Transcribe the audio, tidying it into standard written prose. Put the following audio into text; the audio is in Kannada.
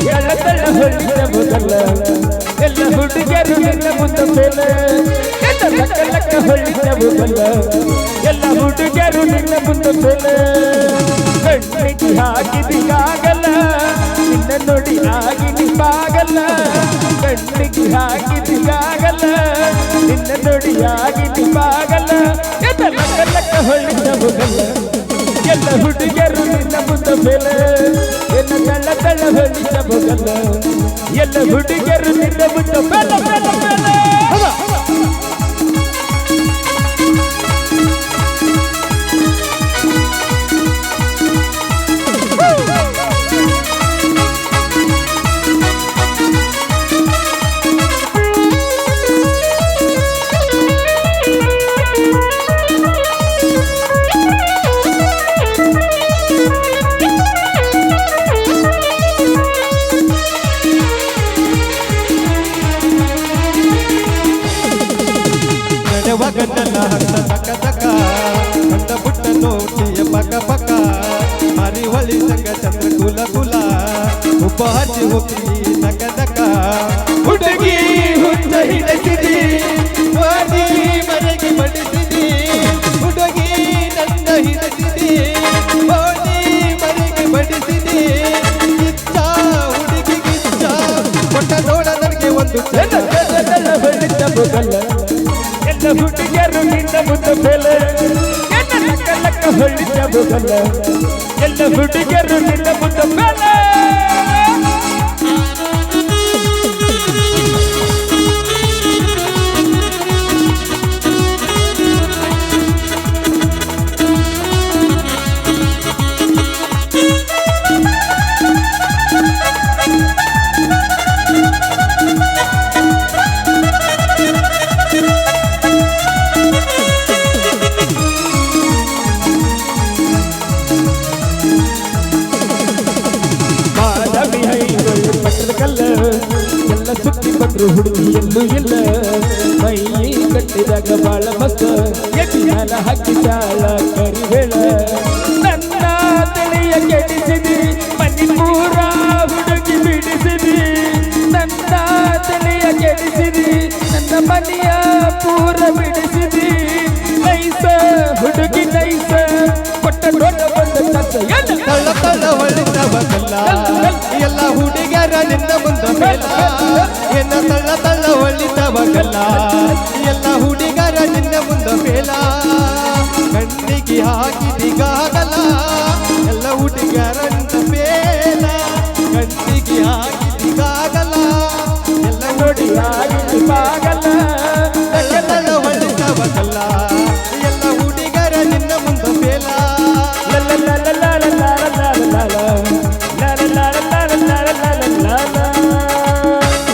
ತಳ್ಳ ತಳ್ಳ ಹೊಳ್ಳಿದ ಮೊದಲ ಎಲ್ಲ ಹುಡುಗಿಯರು ನಿನ್ನ ಮುಂದೆ ಮೇಲೆ ಲಕ್ಕ ಲಕ್ಕ ಹೊಳ್ಳಿದ ಮೊದಲ ಎಲ್ಲ ಹುಡುಗಿಯರು ನಿನ್ನ ಮುಂದೆ ಮೇಲೆ ಕಣ್ಣಿಗೆ ಹಾಕಿದಿಗಾಗಲ್ಲ ನಿನ್ನ ನೋಡಿ ಆಗಿ ನಿಂಪಾಗಲ್ಲ ಕಣ್ಣಿಗೆ ಹಾಕಿದಿಗಾಗಲ್ಲ ನಿನ್ನ ನೋಡಿ ಆಗಿ ನಿಂಪಾಗಲ್ಲ ಲಕ್ಕ ಲಕ್ಕ ಹೊಳ್ಳಿದ ಮೊದಲ ಎಲ್ಲ ಹುಡುಗಿಯರು ನಿನ್ನ ಮುಂದೆ ಮೇಲೆ ಎಲ್ಲ ತಳ್ಳ ತಳ್ಳ ಹೊಳ್ಳಿದ ಮೊದಲ ಎಲ್ಲ ಹುಡುಗಿಯರು ನಿನ್ನ ಮುಂದೆ ಮೇಲೆ ಮೇಲೆ ಮೇಲೆ ವಗನಲ್ಲ ಹಂತ ತಕ ತಕ ಹಂತ ಪುಟ್ಟ ನೋಟಿಯ ಪಕ ಪಕ ಮಾರಿ ಹೊಳಿ ಸಂಗ ಚಂದ್ರ ಕುಲ ಕುಲ ಉಪ ಹಚ್ಚಿ ಹೋಗಿ ನಕ ನಕ ಹುಡುಗಿ ಹುಚ್ಚ ಹಿಡಿಸಿದಿ ವಾಡಿ ಮನೆಗೆ ಬಡಿಸಿದಿ ಹುಡುಗಿ ನನ್ನ ಹಿಡಿಸಿದಿ ವಾಡಿ ಮನೆಗೆ ಬಡಿಸಿದಿ ಕಿಚ್ಚ ಹುಡುಗಿ ಕಿಚ್ಚ ಕೊಟ್ಟ ನೋಡ ನನಗೆ ಒಂದು ಎಲ್ಲ ಹುಡುಗಿಯರು ನಿನ್ನ ಮುಂದೆ ಮೇಲೆ ಲಕ್ಕ ಲಕ್ಕ ಹೊಳ್ಳಿದ ಮೊದಲ ಎಲ್ಲ ಹುಡುಗಿಯರು ನಿನ್ನ ಮುಂದೆ ಮೇಲೆ ಎಲ್ಲ ಸುತ್ತಿ ಬಂದ್ರು ಹುಡುಗಿ ಎಲ್ಲೂ ಇಲ್ಲ ಮೈ ಕಟ್ಟಿದಾಗ ಬಾಳ ಮಸ್ತ ಎಟ್ಟಿನ ಹಾಕಿ ಚಾಳ ಕರಿಬೇಳ ನನ್ನ ತಲೆಯ ಕೆಡಿಸಿದಿ ಮನಿ ಪೂರ ಹುಡುಗಿ ಬಿಡಿಸಿದಿ ನನ್ನ ತಲೆಯ ಕೆಡಿಸಿದಿ ನನ್ನ ಮನೆಯ ಪೂರ ಬಿಡಿಸಿದಿ ನೈಸ ಹುಡುಗಿ ನೈಸ ಕೊಟ್ಟ ದೊಡ್ಡ ಬಂದ ತಳ್ಳ ತಳ್ಳ ಹೊಳ್ಳಿದ ಬದಲ್ಲ ಎಲ್ಲ ಹುಡುಗಿಯರ ನಿನ್ನ ಮುಂದೆ ಮೇಲ ಎನ್ನ ತಳ್ಳ ತಳ್ಳ ಹೊಳ್ಳಿದ ಬಗಲ್ಲ ಎಲ್ಲ ಹುಡುಗರ ನಿನ್ನ ಮುಂದೆ ಮೇಲ ಕಣ್ಣಿಗೆ ಹಾಕಿದಿಗಾಗಲ್ಲ ಎಲ್ಲ ಹುಡುಗರ ನಿನ್ನ ಮೇಲ ಕಣ್ಣಿಗೆ ಹಾಕಿದಿಗಾಗಲ್ಲ ಎಲ್ಲ ನೋಡಿ